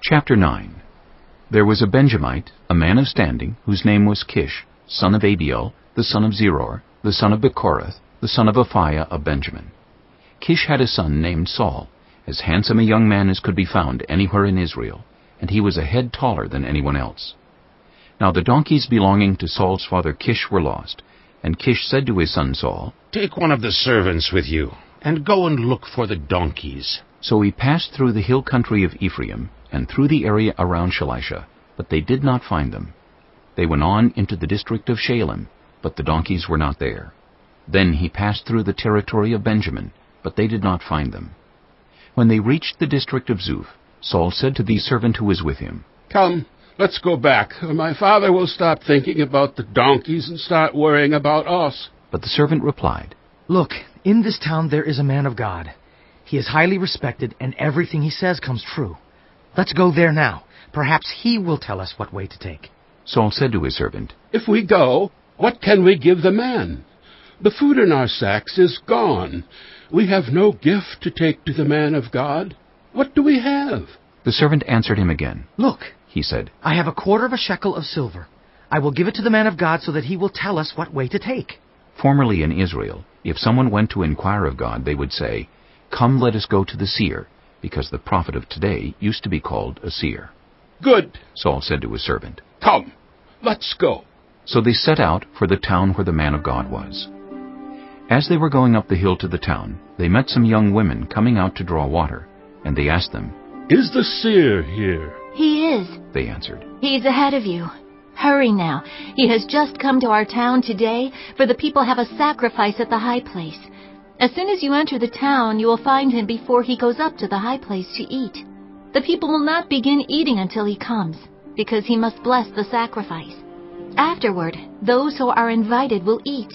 Chapter 9. There was a Benjamite, a man of standing, whose name was Kish, son of Abiel, the son of Zeror, the son of Bechorath, the son of Aphiah of Benjamin. Kish had a son named Saul, as handsome a young man as could be found anywhere in Israel, and he was a head taller than anyone else. Now the donkeys belonging to Saul's father Kish were lost, and Kish said to his son Saul, "Take one of the servants with you, and go and look for the donkeys." So he passed through the hill country of Ephraim, and through the area around Shalisha, but they did not find them. They went on into the district of Shalem, but the donkeys were not there. Then he passed through the territory of Benjamin, but they did not find them. When they reached the district of Zuph, Saul said to the servant who was with him, "Come, let's go back, or my father will stop thinking about the donkeys and start worrying about us." But the servant replied, "Look, in this town there is a man of God. He is highly respected, and everything he says comes true. Let's go there now. Perhaps he will tell us what way to take." Saul said to his servant, "If we go, what can we give the man? The food in our sacks is gone. We have no gift to take to the man of God. What do we have?" The servant answered him again. "Look," he said, "I have a quarter of a shekel of silver. I will give it to the man of God so that he will tell us what way to take." Formerly in Israel, if someone went to inquire of God, they would say, "Come, let us go to the seer," because the prophet of today used to be called a seer. "Good," Saul said to his servant. "Come, let's go." So they set out for the town where the man of God was. As they were going up the hill to the town, they met some young women coming out to draw water, and they asked them, "Is the seer here?" "He is," they answered. "He's ahead of you. Hurry now. He has just come to our town today, for the people have a sacrifice at the high place. As soon as you enter the town, you will find him before he goes up to the high place to eat. The people will not begin eating until he comes, because he must bless the sacrifice. Afterward, those who are invited will eat.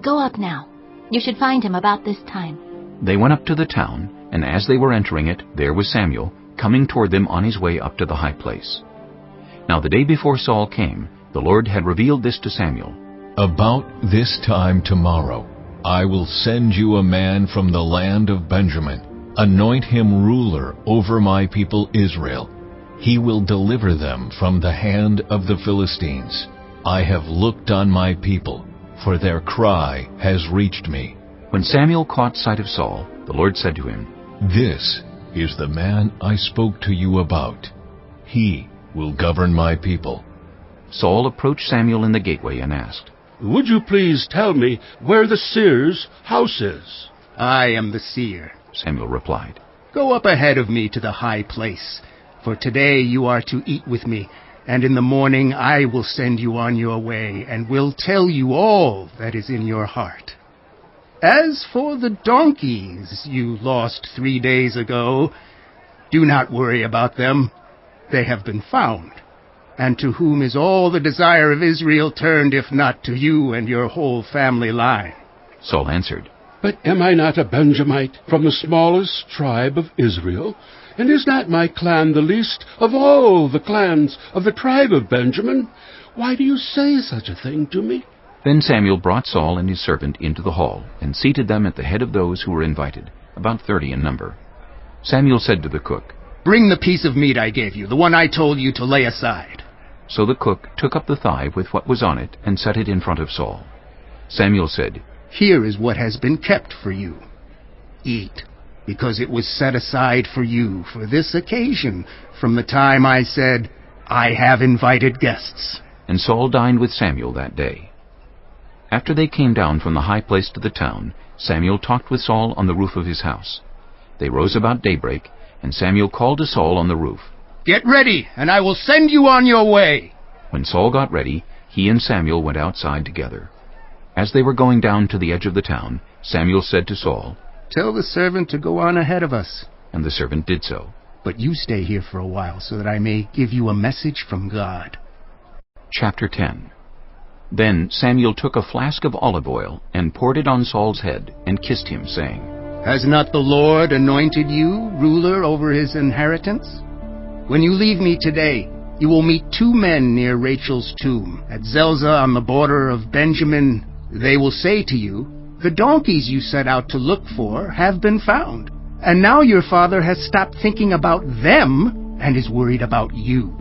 Go up now. You should find him about this time." They went up to the town, and as they were entering it, there was Samuel, coming toward them on his way up to the high place. Now the day before Saul came, the Lord had revealed this to Samuel. "About this time tomorrow, I will send you a man from the land of Benjamin. Anoint him ruler over my people Israel. He will deliver them from the hand of the Philistines. I have looked on my people, for their cry has reached me." When Samuel caught sight of Saul, the Lord said to him, "This is the man I spoke to you about. He will govern my people." Saul approached Samuel in the gateway and asked, "Would you please tell me where the seer's house is?" "I am the seer," Samuel replied. "Go up ahead of me to the high place, for today you are to eat with me, and in the morning I will send you on your way, and will tell you all that is in your heart. As for the donkeys you lost 3 days ago, do not worry about them. They have been found. And to whom is all the desire of Israel turned, if not to you and your whole family line?" Saul answered, "But am I not a Benjamite from the smallest tribe of Israel? And is not my clan the least of all the clans of the tribe of Benjamin? Why do you say such a thing to me?" Then Samuel brought Saul and his servant into the hall, and seated them at the head of those who were invited, about 30 in number. Samuel said to the cook, "Bring the piece of meat I gave you, the one I told you to lay aside." So the cook took up the thigh with what was on it and set it in front of Saul. Samuel said, "Here is what has been kept for you. Eat, because it was set aside for you for this occasion, from the time I said, 'I have invited guests.'" And Saul dined with Samuel that day. After they came down from the high place to the town, Samuel talked with Saul on the roof of his house. They rose about daybreak, and Samuel called to Saul on the roof, "Get ready, and I will send you on your way." When Saul got ready, he and Samuel went outside together. As they were going down to the edge of the town, Samuel said to Saul, "Tell the servant to go on ahead of us. And the servant did so. But you stay here for a while, so that I may give you a message from God." Chapter 10. Then Samuel took a flask of olive oil and poured it on Saul's head and kissed him, saying, "Has not the Lord anointed you ruler over his inheritance? When you leave me today, you will meet 2 men near Rachel's tomb, at Zelzah on the border of Benjamin. They will say to you, 'The donkeys you set out to look for have been found.' And now your father has stopped thinking about them and is worried about you.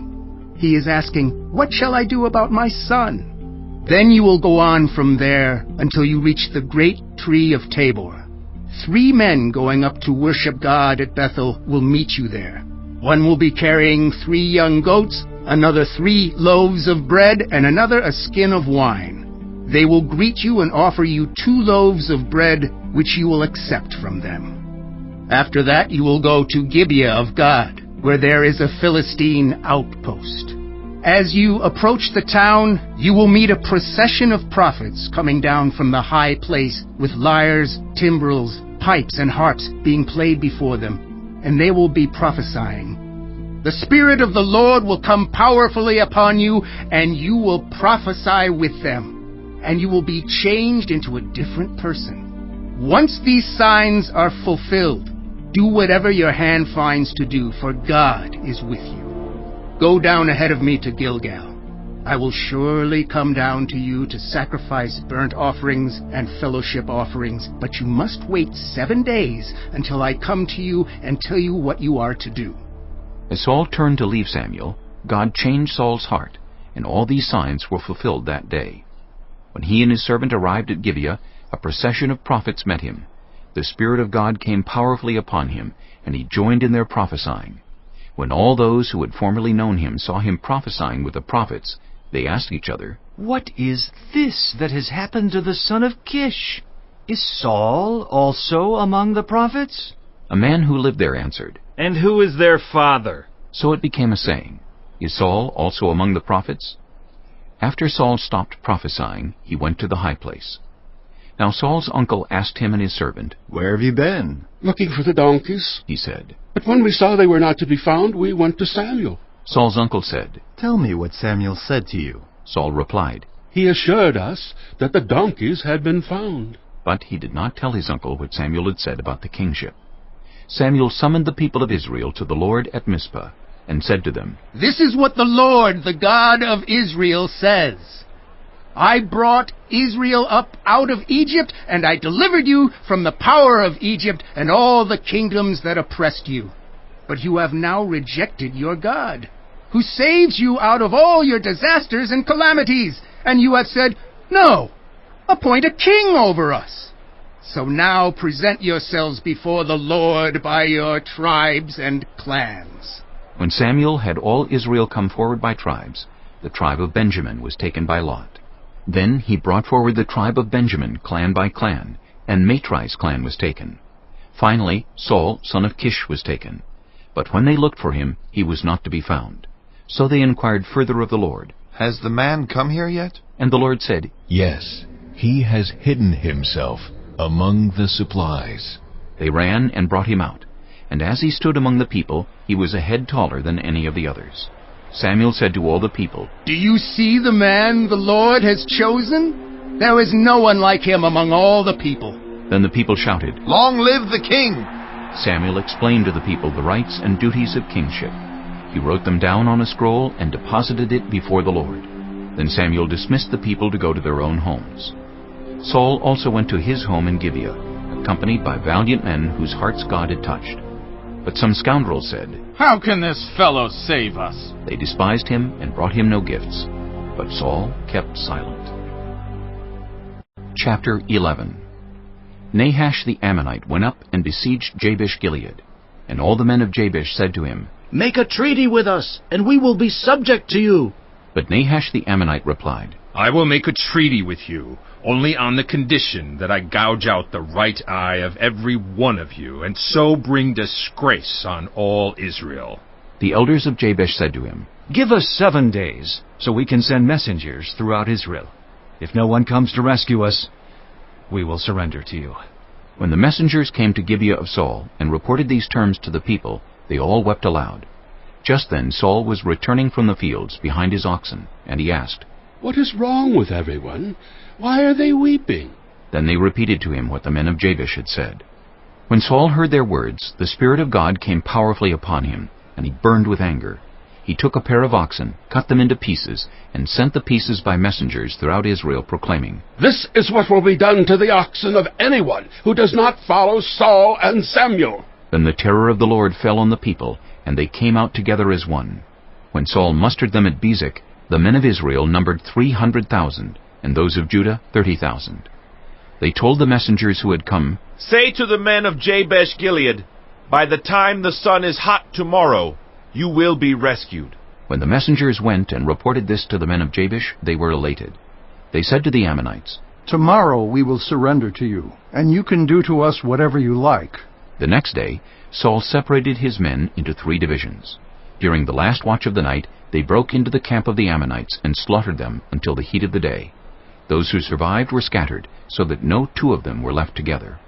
He is asking, "What shall I do about my son?" Then you will go on from there until you reach the great tree of Tabor. 3 men going up to worship God at Bethel will meet you there. One will be carrying 3 young goats, another 3 loaves of bread, and another a skin of wine. They will greet you and offer you 2 loaves of bread, which you will accept from them. After that you will go to Gibeah of God, where there is a Philistine outpost. As you approach the town, you will meet a procession of prophets coming down from the high place with lyres, timbrels, pipes, and harps being played before them, and they will be prophesying. The Spirit of the Lord will come powerfully upon you, and you will prophesy with them, and you will be changed into a different person. Once these signs are fulfilled, do whatever your hand finds to do, for God is with you. Go down ahead of me to Gilgal. I will surely come down to you to sacrifice burnt offerings and fellowship offerings, but you must wait 7 days until I come to you and tell you what you are to do. As Saul turned to leave Samuel, God changed Saul's heart, and all these signs were fulfilled that day. When he and his servant arrived at Gibeah, a procession of prophets met him. The Spirit of God came powerfully upon him, and he joined in their prophesying. When all those who had formerly known him saw him prophesying with the prophets, they asked each other, "What is this that has happened to the son of Kish? Is Saul also among the prophets?" A man who lived there answered, "And who is their father?" So it became a saying, "Is Saul also among the prophets?" After Saul stopped prophesying, he went to the high place. Now Saul's uncle asked him and his servant, "Where have you been?" "Looking for the donkeys," he said. "But when we saw they were not to be found, we went to Samuel." Saul's uncle said, "Tell me what Samuel said to you." Saul replied, "He assured us that the donkeys had been found." But he did not tell his uncle what Samuel had said about the kingship. Samuel summoned the people of Israel to the Lord at Mizpah, and said to them, "This is what the Lord, the God of Israel, says. I brought Israel up out of Egypt, and I delivered you from the power of Egypt and all the kingdoms that oppressed you. But you have now rejected your God, who saves you out of all your disasters and calamities. And you have said, 'No, appoint a king over us.' So now present yourselves before the Lord by your tribes and clans." When Samuel had all Israel come forward by tribes, the tribe of Benjamin was taken by lot. Then he brought forward the tribe of Benjamin, clan by clan, and Matri's clan was taken. Finally, Saul, son of Kish, was taken. But when they looked for him, he was not to be found. So they inquired further of the Lord. "Has the man come here yet?" And the Lord said, "Yes, he has hidden himself among the supplies." They ran and brought him out, and as he stood among the people, he was a head taller than any of the others. Samuel said to all the people, "Do you see the man the Lord has chosen? There is no one like him among all the people." Then the people shouted, "Long live the king!" Samuel explained to the people the rights and duties of kingship. He wrote them down on a scroll and deposited it before the Lord. Then Samuel dismissed the people to go to their own homes. Saul also went to his home in Gibeah, accompanied by valiant men whose hearts God had touched. But some scoundrels said, "How can this fellow save us?" They despised him and brought him no gifts. But Saul kept silent. Chapter 11. Nahash the Ammonite went up and besieged Jabesh-Gilead. And all the men of Jabesh said to him, "Make a treaty with us, and we will be subject to you." But Nahash the Ammonite replied, "I will make a treaty with you, only on the condition that I gouge out the right eye of every one of you, and so bring disgrace on all Israel." The elders of Jabesh said to him, "Give us 7 days, so we can send messengers throughout Israel. If no one comes to rescue us, we will surrender to you." When the messengers came to Gibeah of Saul and reported these terms to the people, they all wept aloud. Just then Saul was returning from the fields behind his oxen, and he asked, "What is wrong with everyone? Why are they weeping?" Then they repeated to him what the men of Jabesh had said. When Saul heard their words, the Spirit of God came powerfully upon him, and he burned with anger. He took a pair of oxen, cut them into pieces, and sent the pieces by messengers throughout Israel, proclaiming, "This is what will be done to the oxen of anyone who does not follow Saul and Samuel." Then the terror of the Lord fell on the people, and they came out together as one. When Saul mustered them at Bezek, the men of Israel numbered 300,000, and those of Judah 30,000. They told the messengers who had come, "Say to the men of Jabesh Gilead, by the time the sun is hot tomorrow, you will be rescued." When the messengers went and reported this to the men of Jabesh, they were elated. They said to the Ammonites, "Tomorrow we will surrender to you, and you can do to us whatever you like." The next day, Saul separated his men into 3 divisions. During the last watch of the night, they broke into the camp of the Ammonites and slaughtered them until the heat of the day. Those who survived were scattered, so that no 2 of them were left together.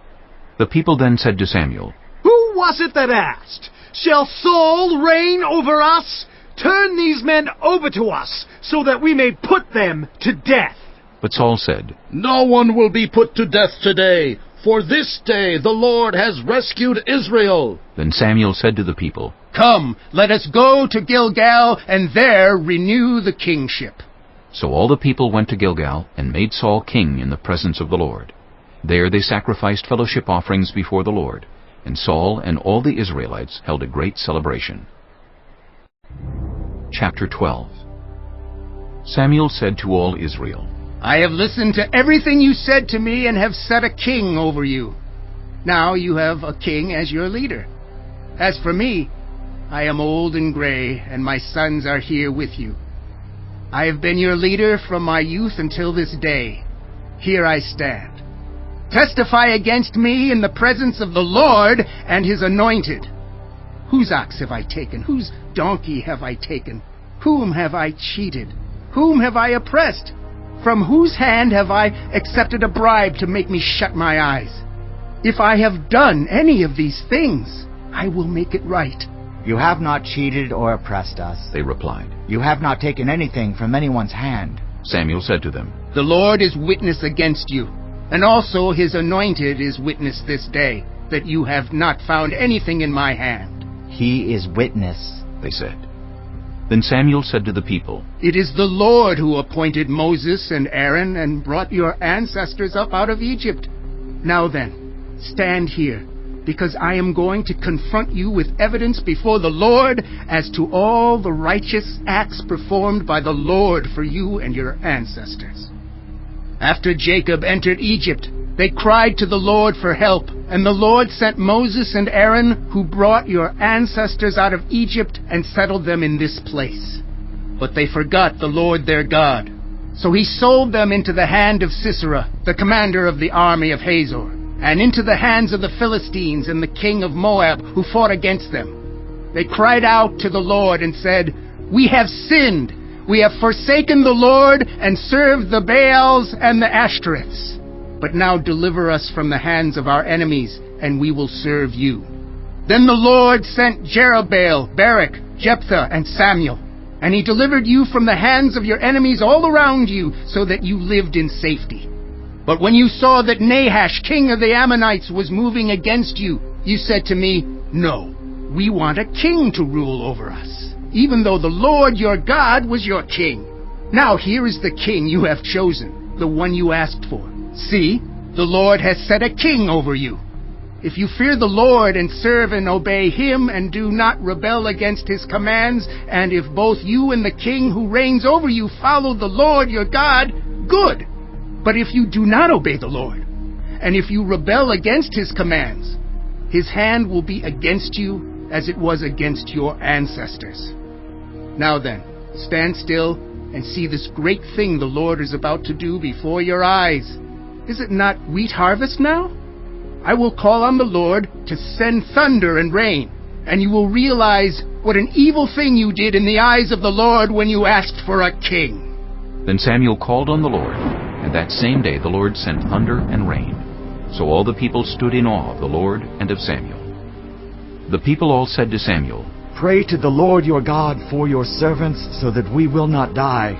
The people then said to Samuel, "Who was it that asked, 'Shall Saul reign over us?' Turn these men over to us, so that we may put them to death." But Saul said, "No one will be put to death today, for this day the Lord has rescued Israel." Then Samuel said to the people, "Come, let us go to Gilgal, and there renew the kingship." So all the people went to Gilgal and made Saul king in the presence of the Lord. There they sacrificed fellowship offerings before the Lord, and Saul and all the Israelites held a great celebration. Chapter 12. Samuel said to all Israel, "I have listened to everything you said to me and have set a king over you. Now you have a king as your leader. As for me, I am old and gray, and my sons are here with you. I have been your leader from my youth until this day. Here I stand. Testify against me in the presence of the Lord and his anointed. Whose ox have I taken? Whose donkey have I taken? Whom have I cheated? Whom have I oppressed? From whose hand have I accepted a bribe to make me shut my eyes? If I have done any of these things, I will make it right." "You have not cheated or oppressed us," they replied. "You have not taken anything from anyone's hand." Samuel said to them, "The Lord is witness against you, and also his anointed is witness this day, that you have not found anything in my hand." "He is witness," they said. Then Samuel said to the people, "It is the Lord who appointed Moses and Aaron and brought your ancestors up out of Egypt. Now then, stand here, because I am going to confront you with evidence before the Lord as to all the righteous acts performed by the Lord for you and your ancestors. After Jacob entered Egypt, they cried to the Lord for help, and the Lord sent Moses and Aaron, who brought your ancestors out of Egypt and settled them in this place. But they forgot the Lord their God. So he sold them into the hand of Sisera, the commander of the army of Hazor, and into the hands of the Philistines and the king of Moab, who fought against them. They cried out to the Lord and said, 'We have sinned. We have forsaken the Lord and served the Baals and the Ashtoreths. But now deliver us from the hands of our enemies, and we will serve you.' Then the Lord sent Jerubbaal, Barak, Jephthah, and Samuel, and he delivered you from the hands of your enemies all around you, so that you lived in safety. But when you saw that Nahash, king of the Ammonites, was moving against you, you said to me, 'No, we want a king to rule over us, even though the Lord your God was your king. Now here is the king you have chosen, the one you asked for. See, the Lord has set a king over you. If you fear the Lord and serve and obey him and do not rebel against his commands, and if both you and the king who reigns over you follow the Lord your God, good. But if you do not obey the Lord, and if you rebel against his commands, his hand will be against you as it was against your ancestors. Now then, stand still and see this great thing the Lord is about to do before your eyes. Is it not wheat harvest now? I will call on the Lord to send thunder and rain, and you will realize what an evil thing you did in the eyes of the Lord when you asked for a king." Then Samuel called on the Lord, and that same day the Lord sent thunder and rain. So all the people stood in awe of the Lord and of Samuel. The people all said to Samuel, "Pray to the Lord your God for your servants, so that we will not die.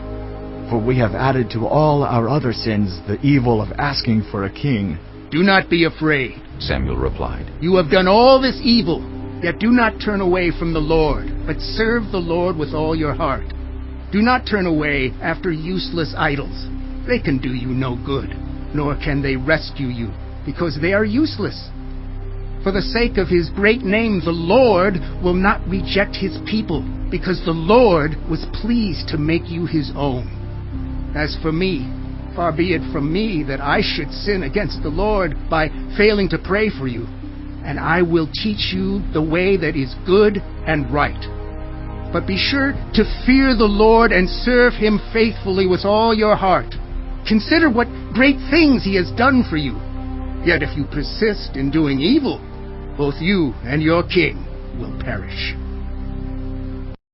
For we have added to all our other sins the evil of asking for a king." "Do not be afraid," Samuel replied. "You have done all this evil, yet do not turn away from the Lord, but serve the Lord with all your heart. Do not turn away after useless idols. They can do you no good, nor can they rescue you, because they are useless. For the sake of his great name, the Lord will not reject his people, because the Lord was pleased to make you his own. As for me, far be it from me that I should sin against the Lord by failing to pray for you, and I will teach you the way that is good and right. But be sure to fear the Lord and serve him faithfully with all your heart. Consider what great things he has done for you. Yet if you persist in doing evil, both you and your king will perish.